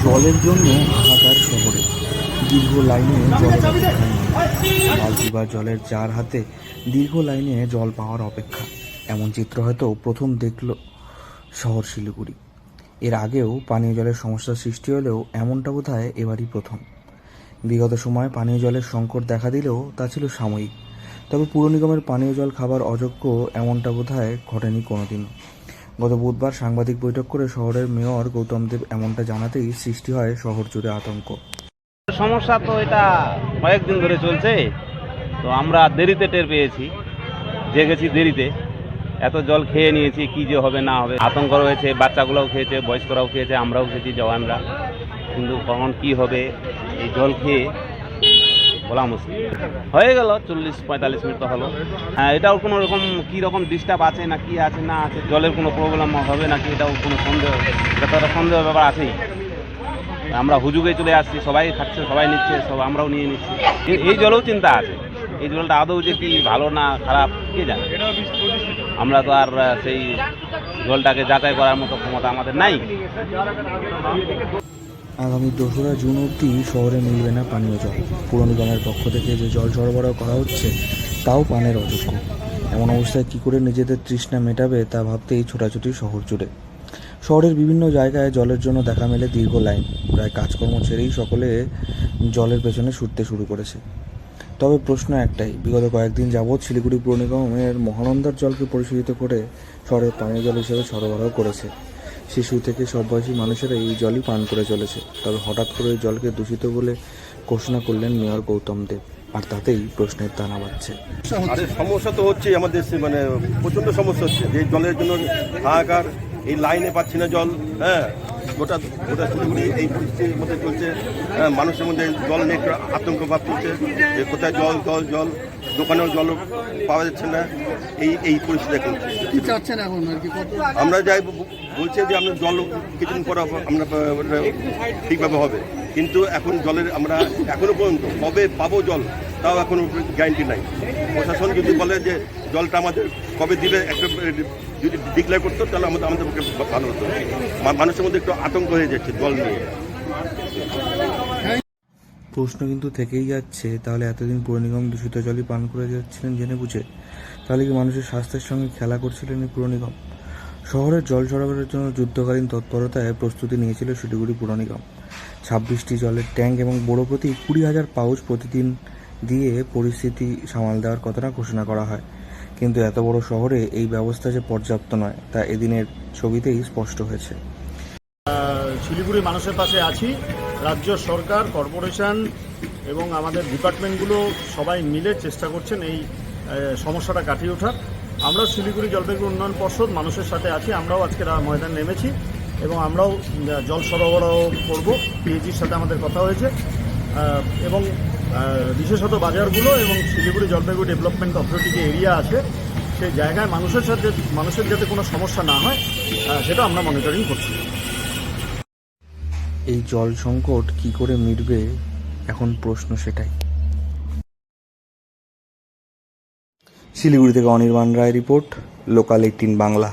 জলের জন্য হাহাকার শহরে, দীর্ঘ লাইনে জলের অপেক্ষায় বালতি বা জলের জার হাতে দীর্ঘ লাইনে জল পাওয়ার অপেক্ষা। এমন চিত্র হয়তো প্রথম দেখল শহর শিলিগুড়ি। এর আগেও পানীয় জলের সমস্যার সৃষ্টি হলেও এমনটা বোধহয় এবারই প্রথম। বিগত সময় পানীয় জলের সংকট দেখা দিলেও তা ছিল সাময়িক। তবে পুর নিগমের পানীয় জল খাবার অযোগ্য এমনটা বোধহয় ঘটেনি কোনোদিনও। গত বুধবার সাংবাদিক বৈঠক করে শহরের মেয়র গৌতম দেব এমনটা জানাতেই সৃষ্টি হয় শহর জুড়ে আতঙ্ক। সমস্যা তো এটা কয়েকদিন ধরে চলছে, তো আমরা দেরিতে টের পেয়েছি, জেগেছি দেরিতে, এত জল খেয়ে নিয়েছি, কি যে হবে না হবে আতঙ্ক রয়েছে। বাচ্চাগুলোও খেয়েছে, বয়স্করাও খেয়েছে, আমরাও খেয়েছি, জওয়ানরা। কিন্তু কখন কি হবে এই জল খেয়ে বলা মুশকিল। হয়ে গেল 40-45 মিনিট তো হলো। হ্যাঁ, এটাও কোনো রকম কীরকম ডিস্টার্ব আছে না কি আছে না আছে, জলের কোনো প্রবলেম হবে নাকি, এটাও কোনো সন্দেহ, এটা তো একটা সন্দেহ ব্যাপার আছেই। আমরা হুজুগে চলে আসছি, সবাই খাচ্ছে, সবাই নিচ্ছে, সব আমরাও নিয়ে নিচ্ছি। এই জলেও চিন্তা আছে, এই জলটা আদৌ যে কি ভালো না খারাপ কে জানে। আমরা তো আর সেই জলটাকে যাচাই করার মতো ক্ষমতা আমাদের নাই। আগামী 2রা জুন অবধি শহরে মিলবে না পানীয় জল। পুর নিগমের পক্ষ থেকে যে জল সরবরাহ করা হচ্ছে তাও পানের অযোগ্য। এমন অবস্থায় কী করে নিজেদের তৃষ্ণা মেটাবে তা ভাবতেই ছোটাছুটি শহর জুড়ে। শহরের বিভিন্ন জায়গায় জলের জন্য দেখা মেলে দীর্ঘ লাইন। প্রায় কাজকর্ম ছেড়েই সকলে জলের পেছনে ছুটতে শুরু করেছে। তবে প্রশ্ন একটাই, বিগত কয়েকদিন যাবৎ শিলিগুড়ি পুর নিগমের মহানন্দার জলকে পরিশোধিত করে শহরের পানীয় জল হিসেবে সরবরাহ করেছে। শিশু থেকে সব বয়সী মানুষেরা এই জলই পান করে চলেছে। তবে হঠাৎ করে এই জলকে দূষিত বলে ঘোষণা করলেন মেয়র গৌতম দেব, আর তাতেই প্রশ্নের দানা বাঁধছে। আরে সমস্যা তো হচ্ছে আমাদের, মানে প্রচণ্ড সমস্যা হচ্ছে। যে জলের জন্য হাহাকার, এই লাইনে পাচ্ছি না জল। হ্যাঁ, গোটা গোটা শিলিগুড়ি এই পরিস্থিতির মধ্যে চলছে। হ্যাঁ, মানুষের মধ্যে জল নিয়ে একটা আতঙ্ক ভাব চলছে যে কোথায় জল জল জল, দোকানেও জল পাওয়া যাচ্ছে না। এই পরিস্থিতি এখন কি চাচ্ছেন এখন আর কি? আমরা যাই বলছি যে আমরা জল কিছুদিন পর আমরা ঠিকভাবে হবে, কিন্তু এখন জলের আমরা এখনো পর্যন্ত কবে পাবো জল তাও এখনো গ্যারান্টি নাই। প্রশাসন যদি বলে যে জলটা আমাদের কবে দিবে, একটা যদি ডিক্লেয়ার করতো তাহলে আমাদের পক্ষে ভালো হতো। মানুষের মধ্যে একটু আতঙ্ক হয়ে যাচ্ছে জল নিয়ে। প্রশ্ন কিন্তু থেকেই যাচ্ছে, তাহলে এতদিন পুর নিগম দূষিত জলই পান করে যাচ্ছিলেন জেনে বুঝে? তাহলে কি মানুষের স্বাস্থ্যের সঙ্গে খেলা করছিলেন এই পুর নিগম? শহরের জল সরবরাহের জন্য যুদ্ধকালীন তৎপরতায় প্রস্তুতি নিয়েছিল শিলিগুড়ি পুর নিগম। 26টি জলের ট্যাঙ্ক এবং বড় প্রতি 20,000 পাউচ প্রতিদিন দিয়ে পরিস্থিতি সামাল দেওয়ার কথাটা ঘোষণা করা হয়। কিন্তু এত বড় শহরে এই ব্যবস্থা যে পর্যাপ্ত নয় তা এদিনের ছবিতেই স্পষ্ট হয়েছে। শিলিগুড়ি মানুষের পাশে আছি। রাজ্য সরকার, কর্পোরেশন এবং আমাদের ডিপার্টমেন্টগুলো সবাই মিলে চেষ্টা করছেন এই সমস্যাটা কাটিয়ে ওঠার। আমরাও শিলিগুড়ি জলপাইগুড়ি উন্নয়ন পর্ষদ মানুষের সাথে আছি। আমরাও আজকে ময়দানে নেমেছি এবং আমরাও জল সরবরাহ করব। পিএইচির সাথে আমাদের কথা হয়েছে এবং বিশেষত বাজারগুলো এবং শিলিগুড়ি জলপাইগুড়ি ডেভেলপমেন্ট অথরিটি যে এরিয়া আছে সেই জায়গায় মানুষের যাতে কোনো সমস্যা না হয় সেটা আমরা মনিটরিং করছি। এই জল সংকট কী করে মিটবে এখন প্রশ্ন সেটাই। শিলিগুড়ি থেকে অনির্বাণ রায় রিপোর্ট, লোকাল 18 বাংলা।